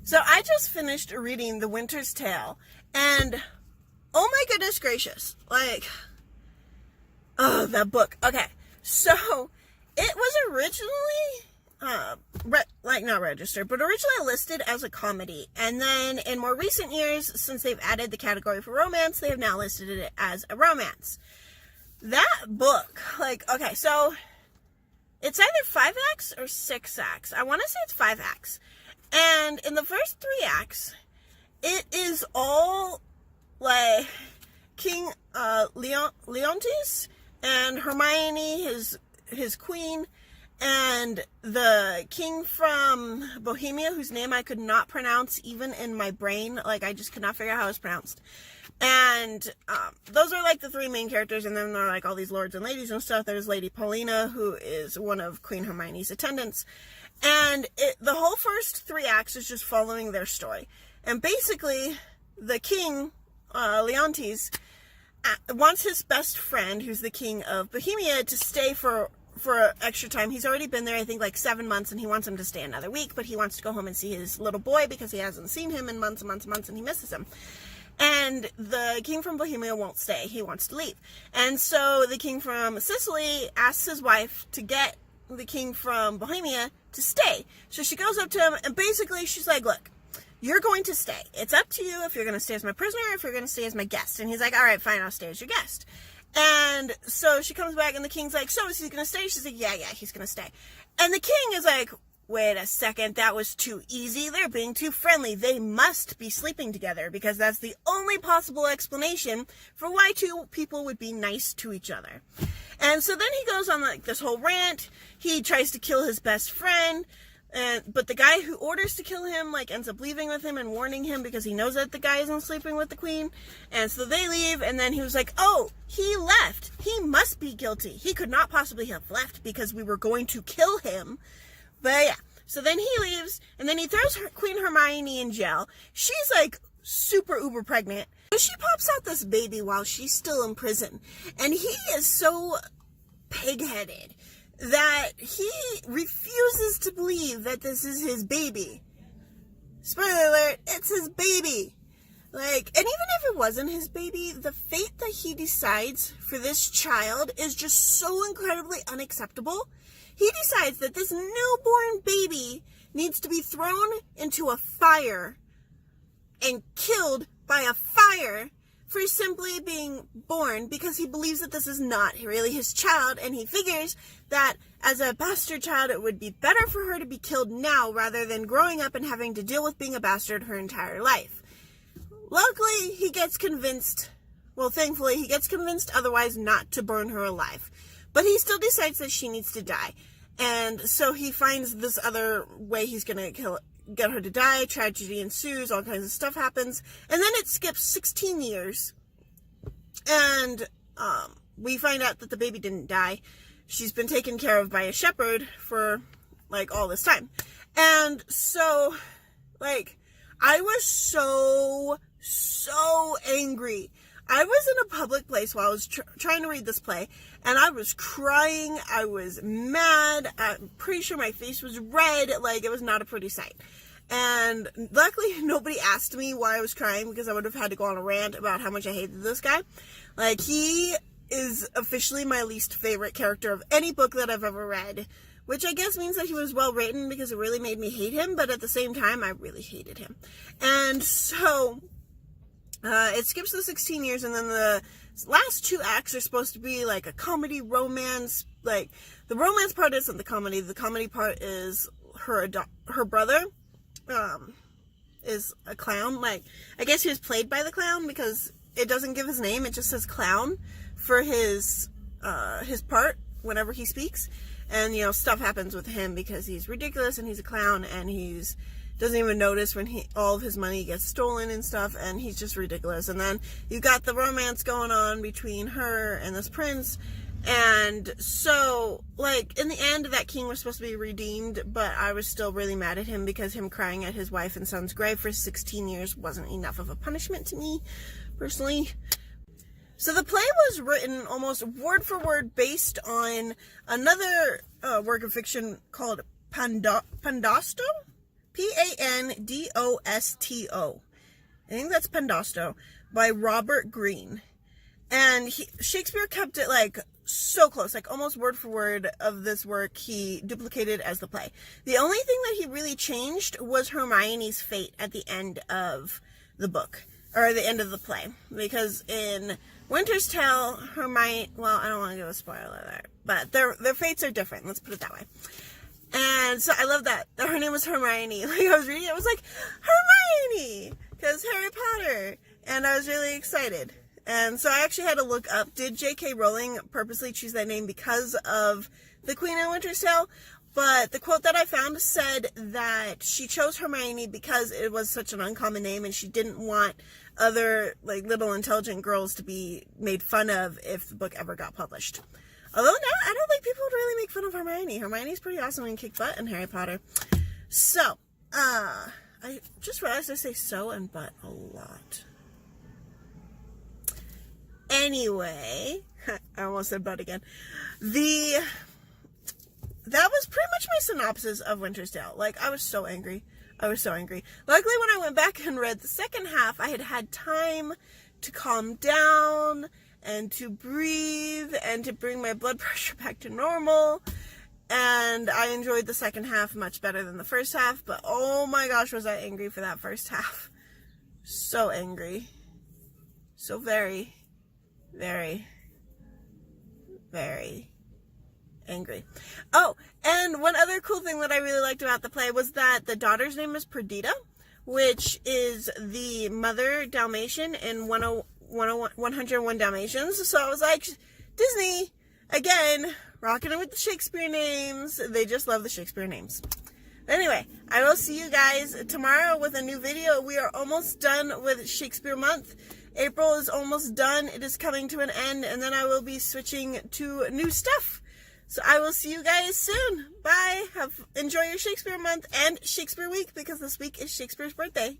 So I just finished reading The Winter's Tale, and oh my goodness gracious, like, oh, that book. Okay, so it was originally, not registered, but originally listed as a comedy, and then in more recent years, since they've added the category for romance, they have now listed it as a romance. That book, like, okay, so it's either 5 acts or 6 acts. I want to say it's 5 acts. And in the first 3 acts, it is all, like, King Leontes and Hermione, his queen, and the king from Bohemia, whose name I could not pronounce even in my brain. Like, I just could not figure out how it was pronounced. And those are, like, the 3 main characters, and then there are, like, all these lords and ladies and stuff. There's Lady Paulina, who is one of Queen Hermione's attendants. And the whole first 3 acts is just following their story. And basically, the king, Leontes, wants his best friend, who's the king of Bohemia, to stay for extra time. He's already been there, I think, like 7 months, and he wants him to stay another week, but he wants to go home and see his little boy because he hasn't seen him in months and months and months, and he misses him. And the king from Bohemia won't stay. He wants to leave. And so the king from Sicily asks his wife to get the king from Bohemia to stay. So she goes up to him, and basically she's like, look, you're going to stay. It's up to you if you're going to stay as my prisoner or if you're going to stay as my guest. And he's like, all right, fine, I'll stay as your guest. And so she comes back, and the king's like, so is he going to stay? She's like, yeah, he's going to stay. And the king is like, wait a second, that was too easy. They're being too friendly. They must be sleeping together, because that's the only possible explanation for why 2 people would be nice to each other. And so then he goes on, like, this whole rant. He tries to kill his best friend, but the guy who orders to kill him, like, ends up leaving with him and warning him because he knows that the guy isn't sleeping with the queen. And so they leave, and then he was like, oh, he left. He must be guilty. He could not possibly have left because we were going to kill him. But yeah, so then he leaves, and then he throws Queen Hermione in jail. She's, like, super uber pregnant. She pops out this baby while she's still in prison, and he is so pig-headed that he refuses to believe that this is his baby. Spoiler alert, it's his baby. Like, and even if it wasn't his baby, the fate that he decides for this child is just so incredibly unacceptable. He decides that this newborn baby needs to be thrown into a fire and killed by a fire for simply being born, because he believes that this is not really his child, and he figures that as a bastard child it would be better for her to be killed now rather than growing up and having to deal with being a bastard her entire life. Luckily, he gets convinced, well, thankfully, he gets convinced otherwise not to burn her alive. But he still decides that she needs to die. And so he finds this other way he's going to get her to die. Tragedy ensues. All kinds of stuff happens. And then it skips 16 years. And we find out that the baby didn't die. She's been taken care of by a shepherd for, like, all this time. And so, like, I was so angry. I was in a public place while I was trying to read this play, and I was crying, I was mad, I'm pretty sure my face was red, like, it was not a pretty sight. And luckily, nobody asked me why I was crying, because I would have had to go on a rant about how much I hated this guy. Like, he is officially my least favorite character of any book that I've ever read, which I guess means that he was well written, because it really made me hate him, but at the same time, I really hated him. And so it skips the 16 years, and then the last 2 acts are supposed to be like a comedy romance. Like, the romance part isn't the comedy. The comedy part is her brother is a clown. Like, I guess he was played by the clown, because it doesn't give his name. It just says clown for his part whenever he speaks. And, you know, stuff happens with him because he's ridiculous and he's a clown, and he's doesn't even notice when all of his money gets stolen and stuff, and he's just ridiculous. And then you've got the romance going on between her and this prince. And so, like, in the end, that king was supposed to be redeemed, but I was still really mad at him, because him crying at his wife and son's grave for 16 years wasn't enough of a punishment to me, personally. So the play was written almost word for word based on another work of fiction called Pandosto? Pandosto. I think that's Pandosto, by Robert Greene. And Shakespeare kept it like so close, like almost word for word of this work he duplicated as the play. The only thing that he really changed was Hermione's fate at the end of the book, or the end of the play. Because in Winter's Tale, Hermione, well, I don't want to give a spoiler there, but their fates are different, let's put it that way. And so I love that her name was Hermione. Like, I was reading it, I was like, Hermione! Because Harry Potter. And I was really excited. And so I actually had to look up, did J.K. Rowling purposely choose that name because of the Queen of Winter's Tale? But the quote that I found said that she chose Hermione because it was such an uncommon name and she didn't want other like little intelligent girls to be made fun of if the book ever got published. Although now I don't think people would really make fun of Hermione. Hermione's pretty awesome and kick butt in Harry Potter. So, I just realized I say so and but a lot. Anyway, I almost said but again. That was pretty much my synopsis of Winter's Tale. Like, I was so angry. Luckily, when I went back and read the second half, I had time to calm down and to breathe and to bring my blood pressure back to normal. And I enjoyed the second half much better than the first half. But oh my gosh, was I angry for that first half. So angry. So very, very, very angry. Oh, and one other cool thing that I really liked about the play was that the daughter's name is Perdita, which is the mother Dalmatian in 101 Dalmatians. So I was like, Disney, again, rocking it with the Shakespeare names. They just love the Shakespeare names. Anyway, I will see you guys tomorrow with a new video. We are almost done with Shakespeare Month. April is almost done. It is coming to an end, and then I will be switching to new stuff. So I will see you guys soon. Bye. Enjoy your Shakespeare Month and Shakespeare Week, because this week is Shakespeare's birthday.